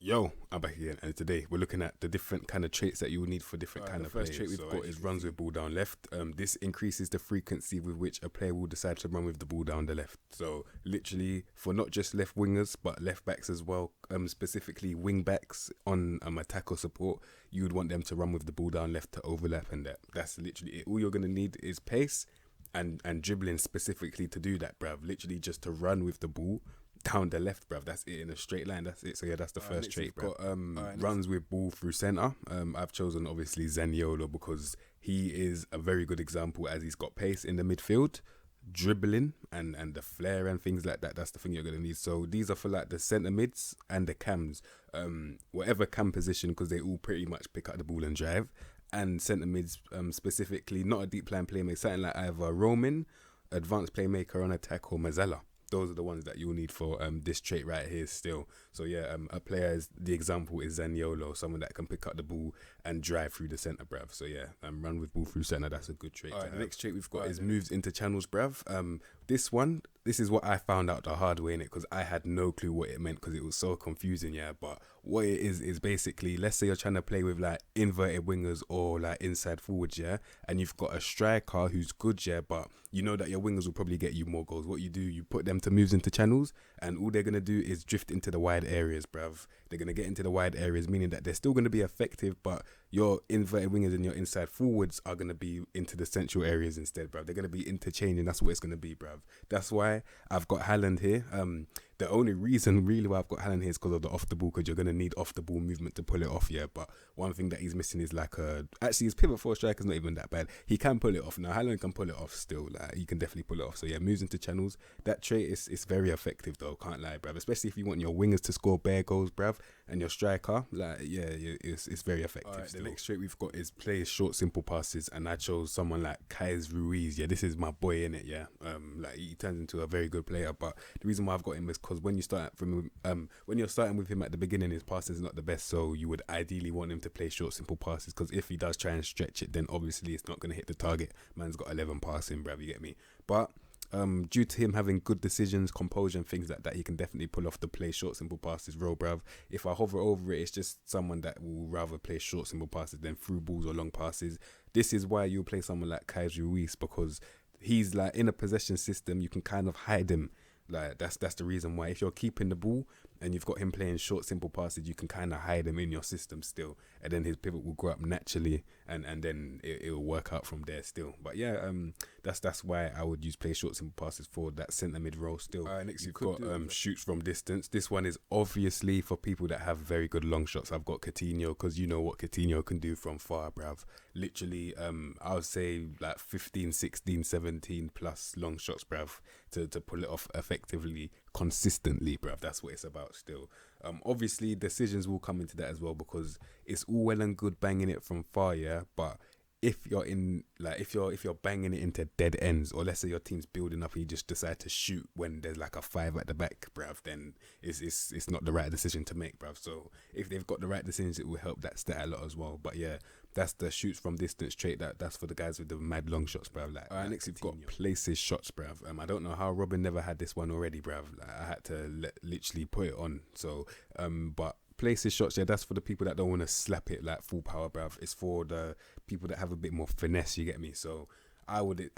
Yo, I'm back again, and today we're looking at the different kind of traits that you will need for different kind of players. The first trait we've got is runs with ball down left. This increases the frequency with which a player will decide to run with the ball down the left. So literally for not just left wingers but left backs as well. Specifically wing backs on attack or support, you would want them to run with the ball down left to overlap, and that's literally it. All you're gonna need is pace and dribbling specifically to do that, bruv. Literally just to run with the ball down the left, bruv. That's it in a straight line. That's it. So yeah, that's the first trait, bruv. Got runs with ball through centre. I've chosen obviously Zaniolo because he is a very good example as he's got pace in the midfield, dribbling and the flair and things like that. That's the thing you're gonna need. So these are for like the centre mids and the cams. Whatever cam position, because they all pretty much pick up the ball and drive. And centre mids, specifically not a deep line playmaker, something like either Roman, advanced playmaker on attack, or Mazzella. Those are the ones that you'll need for this trait right here still. So yeah, a player is, the example is Zaniolo, someone that can pick up the ball and drive through the centre, bruv. So yeah, run with ball through centre, that's a good trait. The next trait we've got is moves into channels, bruv. This is what I found out the hard way in it, because I had no clue what it meant because it was so confusing, yeah. But what it is basically, let's say you're trying to play with like inverted wingers or like inside forwards, yeah, and you've got a striker who's good, yeah, but you know that your wingers will probably get you more goals. What you do, you put them to moves into channels, and all they're gonna do is drift into the wide areas, bruv. They're gonna get into the wide areas, meaning that they're still gonna be effective, but your inverted wingers and your inside forwards are gonna be into the central areas instead, bruv. They're gonna be interchanging. That's what it's gonna be, bruv. That's why I've got Haaland here. The only reason really why I've got Haaland here is because of the off the ball, because you're gonna need off the ball movement to pull it off, yeah. But one thing that he's missing is like actually his pivot for a striker is not even that bad. He can pull it off now. Haaland can pull it off still. Like he can definitely pull it off. So yeah, moves into channels. That trait is very effective though. Can't lie, bruv. Especially if you want your wingers to score bare goals, bruv, and your striker, like yeah, it's very effective. Right, the next trait we've got is play short, simple passes, and I chose someone like Kais Ruiz. Yeah, this is my boy in it. Yeah, like he turns into a very good player. But the reason why I've got him is because when you're starting with him at the beginning, his passing is not the best. So you would ideally want him to play short, simple passes, because if he does try and stretch it, then obviously it's not going to hit the target. Man's got 11 passing, bruv. You get me? But due to him having good decisions, composure and things like that, he can definitely pull off the play short, simple passes role, bruv. If I hover over it, it's just someone that will rather play short, simple passes than through balls or long passes. This is why you play someone like Kais Ruiz, because he's like in a possession system, you can kind of hide him. Like that's the reason why. If you're keeping the ball and you've got him playing short, simple passes, you can kind of hide him in your system still, and then his pivot will grow up naturally, and then it will work out from there still. But yeah, that's why I would use play short, simple passes for that centre mid role still. Next you've got shoots from distance. This one is obviously for people that have very good long shots. I've got Coutinho, because you know what Coutinho can do from far, bruv. Literally, I would say like 15, 16, 17 plus long shots, bruv, to pull it off effectively, consistently, bruv. That's what it's about still. Obviously decisions will come into that as well, because it's all well and good banging it from far, yeah, but if you're in like if you're banging it into dead ends, or let's say your team's building up and you just decide to shoot when there's like a 5 at the back, bruv, then it's not the right decision to make, bruv. So if they've got the right decisions, it will help that stat a lot as well. But yeah, that's the shoots from distance trait. That's for the guys with the mad long shots, bruv. Like next we've got places shots, bruv. I don't know how Robin never had this one already, bruv. Like, I had to literally put it on. So but places shots, yeah, that's for the people that don't want to slap it like full power, bruv. It's for the people that have a bit more finesse, you get me? So I would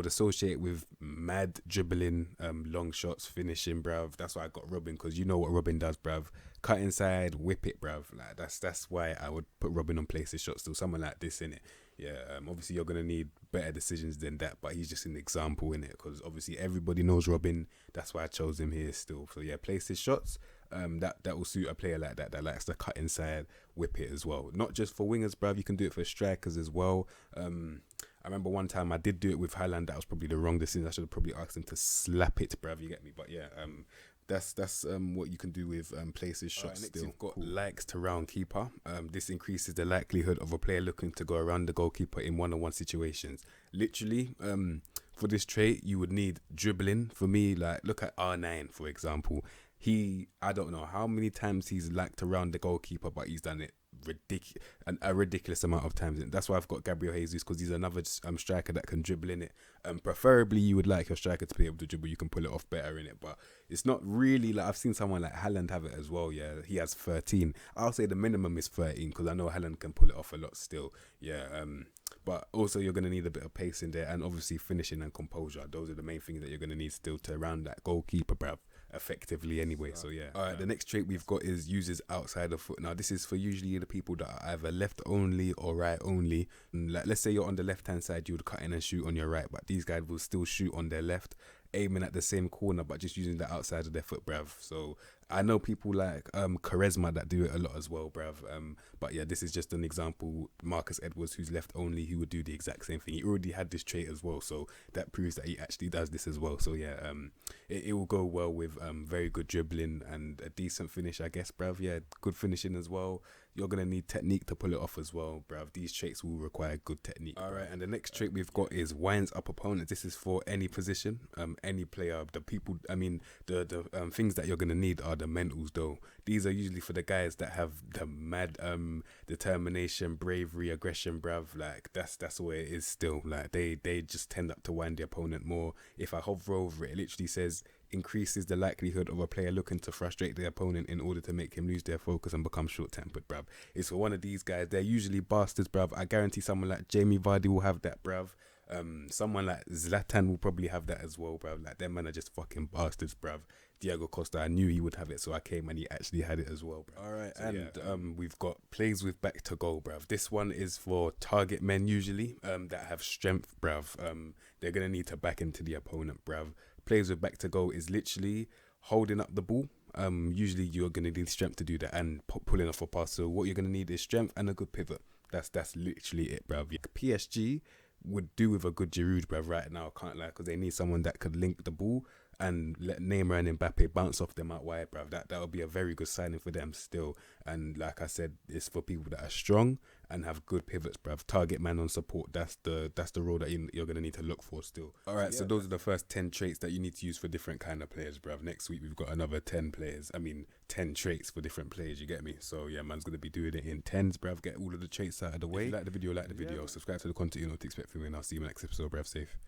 associate with mad dribbling, long shots, finishing, bruv. That's why I got Robin, because you know what Robin does, bruv. Cut inside, whip it, bruv. Like that's why I would put Robin on places shots. Still, someone like this in it. Yeah, obviously you're gonna need better decisions than that, but he's just an example in it, because obviously everybody knows Robin. That's why I chose him here still. So yeah, places shots. That will suit a player like that likes to cut inside, whip it as well. Not just for wingers, bruv. You can do it for strikers as well. I remember one time I did do it with Haaland. That was probably the wrong decision. I should have probably asked him to slap it, bruv. You get me? But yeah, that's what you can do with places shots. Next still, you've got likes to round keeper. This increases the likelihood of a player looking to go around the goalkeeper in one-on-one situations. Literally, for this trait, you would need dribbling. For me, like look at R9 for example. I don't know how many times he's liked around the goalkeeper, but he's done it a ridiculous amount of times. That's why I've got Gabriel Jesus, because he's another striker that can dribble in it. Preferably, you would like your striker to be able to dribble. You can pull it off better in it, but it's not really like I've seen someone like Haaland have it as well. Yeah, he has 13. I'll say the minimum is 13 because I know Haaland can pull it off a lot still. Yeah. But also you're going to need a bit of pace in there, and obviously finishing and composure. Those are the main things that you're going to need still to round that goalkeeper, bruv, effectively anyway. So yeah. All right, the next trait we've got is uses outside of foot. Now this is for usually the people that are either left only or right only. Like let's say you're on the left hand side, you would cut in and shoot on your right, but these guys will still shoot on their left, aiming at the same corner but just using the outside of their foot, bruv. So I know people like Charisma that do it a lot as well, bruv. But yeah, this is just an example. Marcus Edwards, who's left only, he would do the exact same thing. He already had this trait as well, so that proves that he actually does this as well. So yeah, it will go well with very good dribbling and a decent finish, I guess, bruv. Yeah, good finishing as well. You're going to need technique to pull it off as well, bruv. These traits will require good technique. All right, and the next trait we've got is winds up opponents. This is for any position, any player. The people, I mean, the things that you're going to need are the mentals, though. These are usually for the guys that have the mad determination, bravery, aggression, bruv. Like, that's the way it is still. Like, they just tend up to wind the opponent more. If I hover over it, it literally says increases the likelihood of a player looking to frustrate their opponent in order to make him lose their focus and become short-tempered, bruv. It's for one of these guys. They're usually bastards, bruv. I guarantee someone like Jamie Vardy will have that, bruv. Someone like Zlatan will probably have that as well, bruv. Like, them men are just fucking bastards, bruv. Diego Costa, I knew he would have it, so I came and he actually had it as well, bruv. All right, so, and yeah, we've got plays with back to goal, bruv. This one is for target men usually that have strength, bruv. They're going to need to back into the opponent, bruv. Plays with back to goal is literally holding up the ball. Usually you're going to need strength to do that and pulling off a pass. So what you're going to need is strength and a good pivot. That's literally it, bruv. PSG would do with a good Giroud, bruv, right now. I can't lie, because they need someone that could link the ball and let Neymar and Mbappe bounce off them out wide, bruv. That would be a very good signing for them still. And like I said, it's for people that are strong and have good pivots, bruv. Target man on support. That's the role that you're going to need to look for still. All right, so those are the first 10 traits that you need to use for different kind of players, bruv. Next week, we've got another 10 traits for different players, you get me? So yeah, man's going to be doing it in 10s, bruv. Get all of the traits out of the way. If you like the video, subscribe to the content you know what to expect from me, and I'll see you in the next episode, bruv. Safe.